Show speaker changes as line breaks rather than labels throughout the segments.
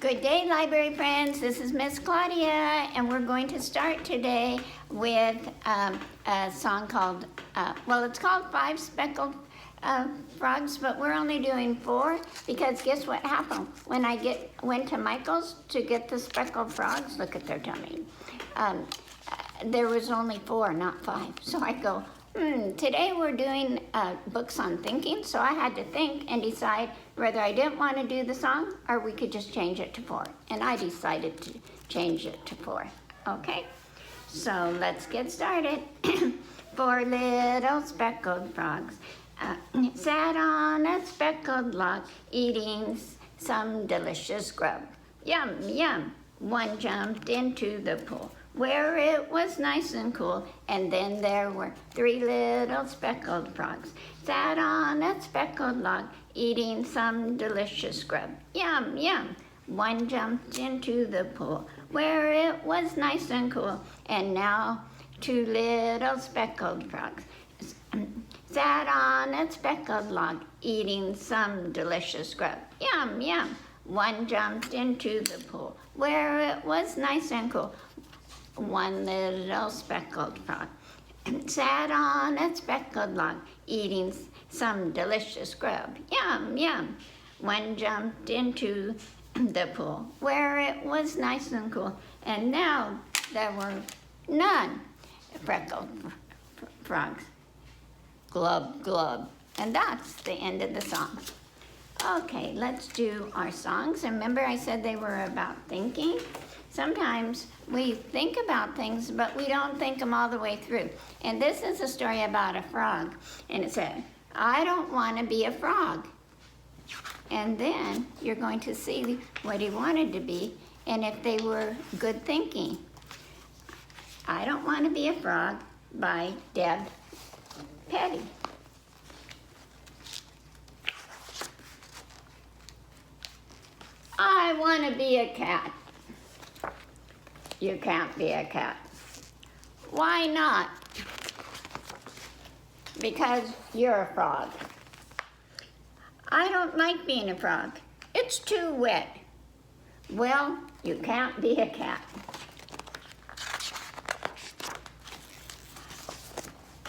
Good day, library friends. This is Miss Claudia, and we're going to start today with a song called, it's called Five Speckled Frogs, but we're only doing 4 because guess what happened? When I went to Michael's to get the speckled frogs, look at their tummy, there was only 4, not 5. So I go, today we're doing books on thinking, so I had to think and decide whether I didn't want to do the song or we could just change it to 4. And I decided to change it to 4. Okay, so let's get started. 4 little speckled frogs sat on a speckled log, eating some delicious grub. Yum, yum. One jumped into the pool, where it was nice and cool, and then there were 3 little speckled frogs, sat on a speckled log, eating some delicious grub. Yum, yum. One jumped into the pool, where it was nice and cool, and now 2 little speckled frogs sat on a speckled log, eating some delicious grub. Yum, yum. One jumped into the pool, where it was nice and cool. One little speckled frog sat on a speckled log, eating some delicious grub. Yum, yum. One jumped into the pool, where it was nice and cool, and now there were none speckled frogs. Glub, glub. And that's the end of the song. Okay, let's do our songs. Remember I said they were about thinking? Sometimes we think about things, but we don't think them all the way through. And this is a story about a frog. And it said, I don't want to be a frog. And then you're going to see what he wanted to be and if they were good thinking. I Don't Want to Be a Frog by Deb Petty. I want to be a cat. You can't be a cat. Why not? Because you're a frog. I don't like being a frog. It's too wet. Well, you can't be a cat.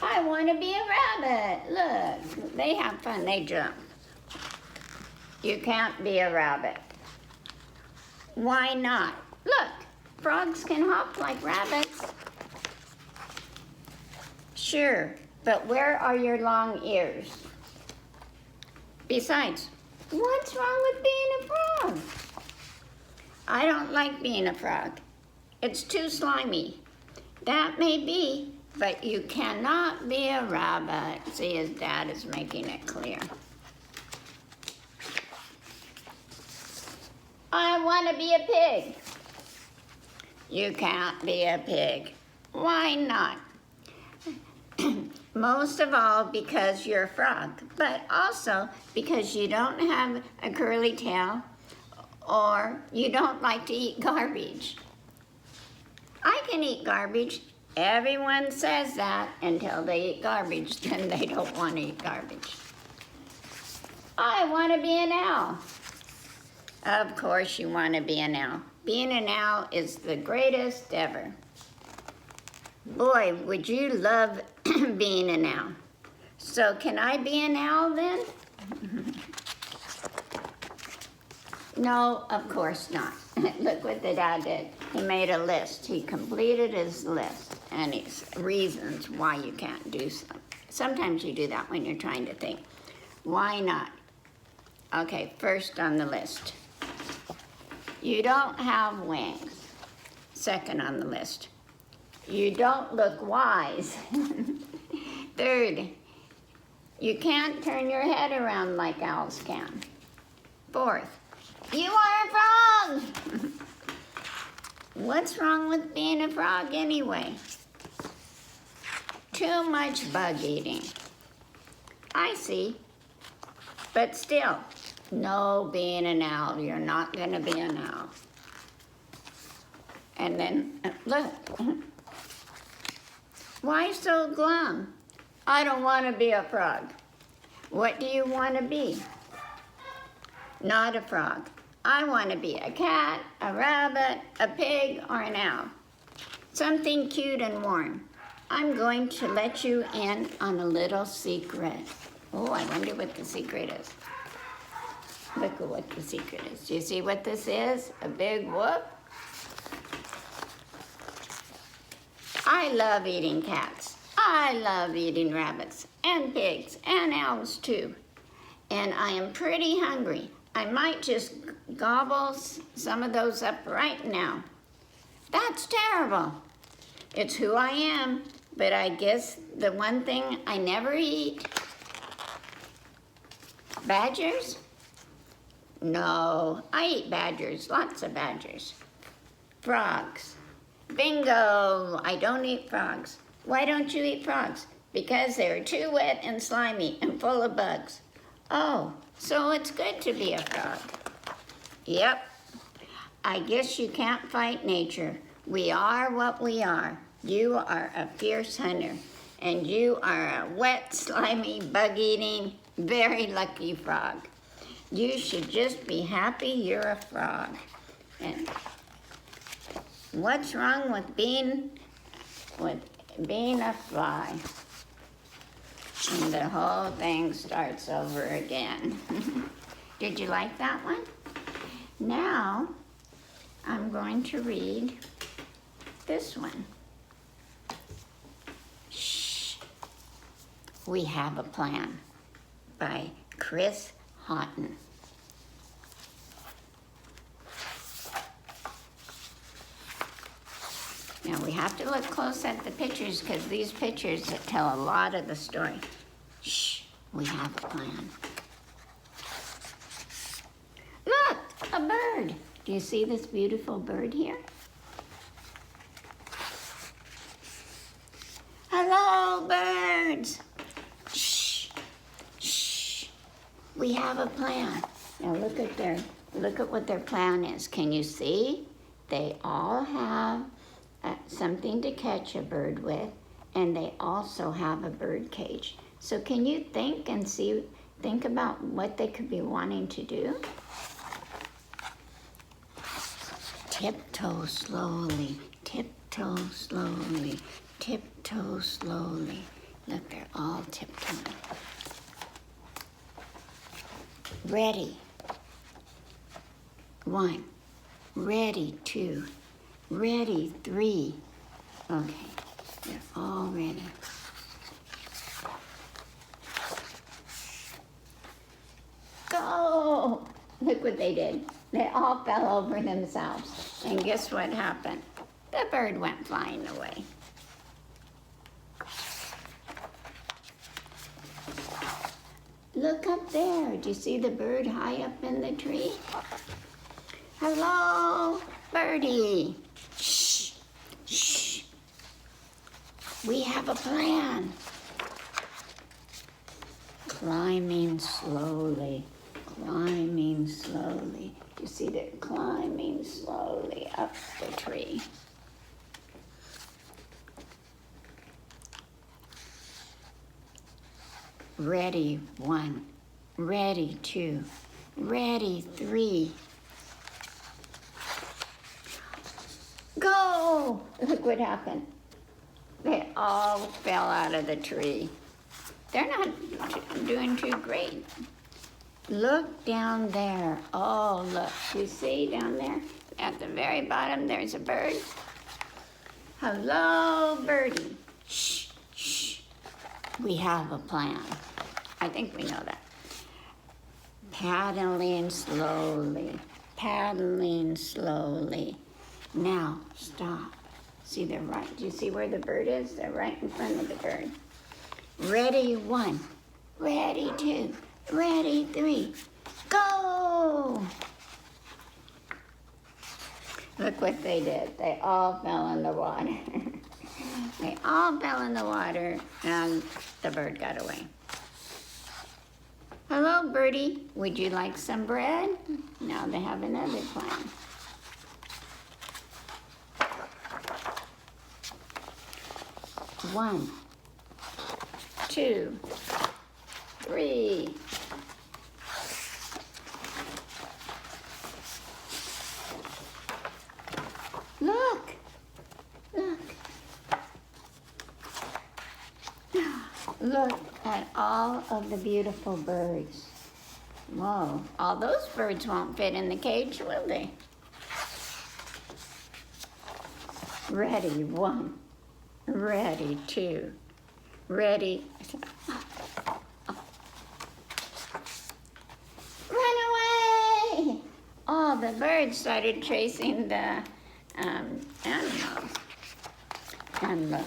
I want to be a rabbit. Look, they have fun, they jump. You can't be a rabbit. Why not? Look, frogs can hop like rabbits. Sure, but where are your long ears? Besides, what's wrong with being a frog? I don't like being a frog. It's too slimy. That may be, but you cannot be a rabbit. See, his dad is making it clear. I want to be a pig. You can't be a pig. Why not? Most of all because you're a frog, but also because you don't have a curly tail or you don't like to eat garbage. I can eat garbage. Everyone says that until they eat garbage, then they don't want to eat garbage. I want to be an owl. Of course you want to be an owl. Being an owl is the greatest ever. Boy, would you love being an owl. So can I be an owl then? No, of course not. Look what the dad did. He made a list. He completed his list and his reasons why you can't do something. Sometimes you do that when you're trying to think. Why not? Okay, first on the list. You don't have wings. Second on the list. You don't look wise. Third, you can't turn your head around like owls can. Fourth, you are a frog. What's wrong with being a frog anyway? Too much bug eating. I see. But still, no being an owl. You're not going to be an owl. And then, look. Why so glum? I don't want to be a frog. What do you want to be? Not a frog. I want to be a cat, a rabbit, a pig, or an owl. Something cute and warm. I'm going to let you in on a little secret. Oh, I wonder what the secret is. Look at what the secret is. Do you see what this is? A big whoop? I love eating cats. I love eating rabbits and pigs and owls too. And I am pretty hungry. I might just gobble some of those up right now. That's terrible. It's who I am, but I guess the one thing I never eat. Badgers? No, I eat badgers, lots of badgers. Frogs. Bingo, I don't eat frogs. Why don't you eat frogs? Because they're too wet and slimy and full of bugs. Oh, so it's good to be a frog. Yep, I guess you can't fight nature. We are what we are. You are a fierce hunter, and you are a wet, slimy, bug-eating, very lucky frog. You should just be happy you're a frog. And what's wrong with being a fly? And the whole thing starts over again. Did you like that one? Now, I'm going to read this one. Shh. We Have a Plan by Chris Haughton. Now we have to look close at the pictures because these pictures tell a lot of the story. Shh, we have a plan. Look, a bird. Do you see this beautiful bird here? Hello, birds. Shh, shh. We have a plan. Now look at what their plan is. Can you see? They all have something to catch a bird with, and they also have a bird cage. So can you think about what they could be wanting to do? Tiptoe slowly, tiptoe slowly, tiptoe slowly. Look, they're all tiptoeing. Ready. 1. Ready. 2. Ready. 3. Okay, they're all ready. Go! Look what they did. They all fell over themselves. And guess what happened? The bird went flying away. Look up there. Do you see the bird high up in the tree? Hello, birdie. Shh, shh. We have a plan. Climbing slowly, climbing slowly. Do you see they're climbing slowly up the tree? Ready. 1, ready. 2, ready. 3. Go! Look what happened. They all fell out of the tree. They're not doing too great. Look down there. Oh, look. You see down there? At the very bottom, there's a bird. Hello, birdie. Shh, shh. We have a plan. I think we know that. Paddling slowly, paddling slowly. Now, stop. See, they're right. Do you see where the bird is? They're right in front of the bird. Ready. 1, ready. 2, ready. 3, go! Look what they did. They all fell in the water. They all fell in the water, and the bird got away. Hello, birdie. Would you like some bread? Now they have another plan. One, 2, 3. Look at all of the beautiful birds. Whoa, all those birds won't fit in the cage, will they? Ready, 1. Ready, 2. Ready. Run away! All the birds started chasing the animals. And look.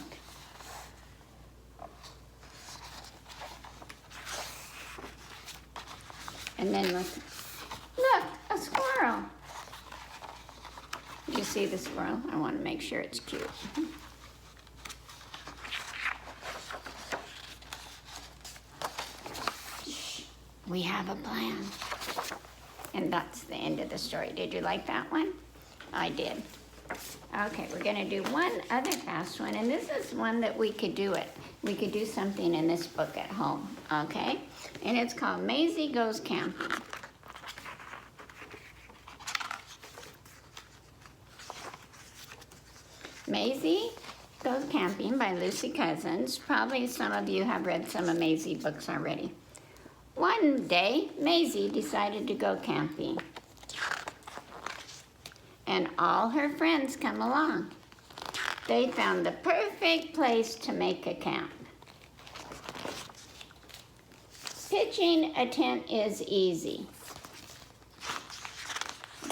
And then look, a squirrel. You see the squirrel? I want to make sure it's cute. Shh, we have a plan. And that's the end of the story. Did you like that one? I did. Okay, we're gonna do one other fast one, and this is one that we could do it. We could do something in this book at home, okay? And it's called Maisy Goes Camping. Maisy Goes Camping by Lucy Cousins. Probably some of you have read some of Maisy books already. One day, Maisy decided to go camping. And all her friends come along. They found the perfect place to make a camp. Pitching a tent is easy,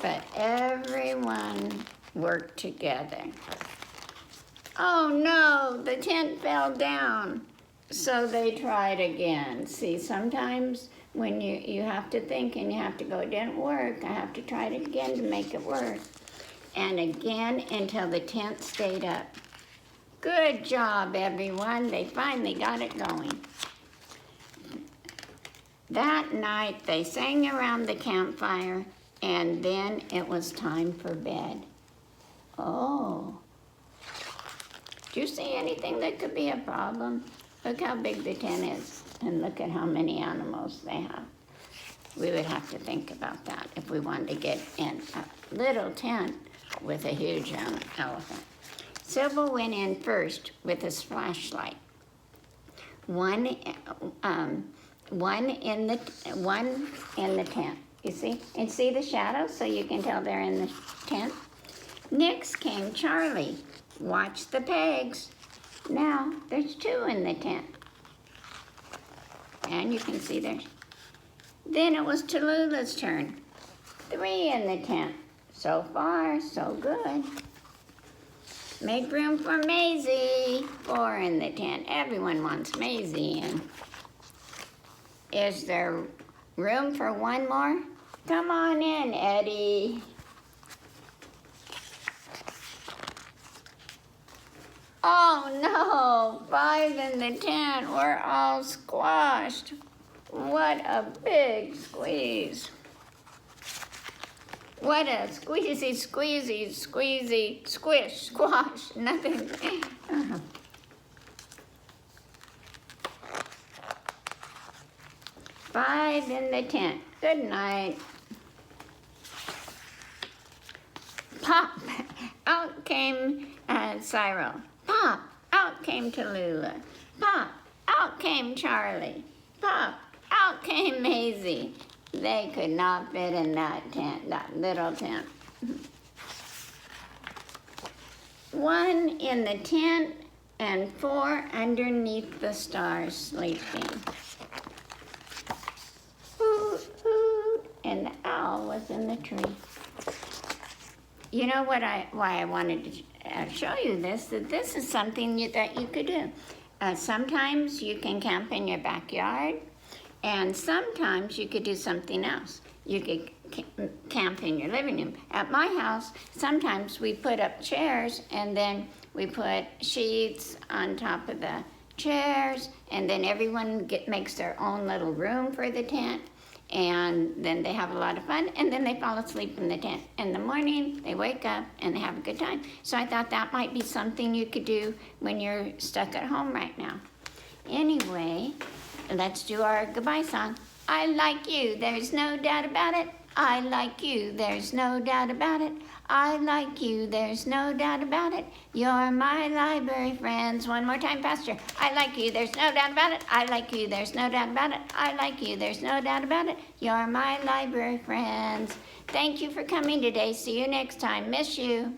but everyone worked together. Oh no, the tent fell down. So they tried again. See, sometimes when you have to think and you have to go, it didn't work. I have to try it again to make it work. And again until the tent stayed up. Good job, everyone. They finally got it going. That night, they sang around the campfire, and then it was time for bed. Oh. Do you see anything that could be a problem? Look how big the tent is, and look at how many animals they have. We would have to think about that if we wanted to get in a little tent with a huge elephant. Sybil went in first with his flashlight. One in the tent. You see? And see the shadows so you can tell they're in the tent? Next came Charlie. Watch the pegs. Now there's 2 in the tent. And you can see there. Then it was Tallulah's turn. 3 in the tent. So far, so good. Make room for Maisy. 4 in the tent. Everyone wants Maisy in. Is there room for one more? Come on in, Eddie. Oh no, 5 in the tent. We're all squashed. What a big squeeze. What a squeezy, squeezy, squeezy, squish, squash, nothing. 5 in the tent. Good night. Pop, out came Cyril. Pop, out came Tallulah. Pop, out came Charlie. Pop, out came Maisy. They could not fit in that tent, that little tent. 1 in the tent and 4 underneath the stars sleeping. Hoot, hoot, and the owl was in the tree. You know what? Why I wanted to show you this, that this is something that you could do. Sometimes you can camp in your backyard, and sometimes you could do something else. You could camp in your living room. At my house, sometimes we put up chairs, and then we put sheets on top of the chairs, and then everyone makes their own little room for the tent, and then they have a lot of fun, and then they fall asleep in the tent. In the morning, they wake up, and they have a good time. So I thought that might be something you could do when you're stuck at home right now. Anyway, let's do our goodbye song. I like you, there's no doubt about it. I like you, there's no doubt about it. I like you, there's no doubt about it. You're my library friends. One more time faster. I like you, there's no doubt about it. I like you, there's no doubt about it. I like you, there's no doubt about it. You're my library friends. Thank you for coming today. See you next time. Miss you.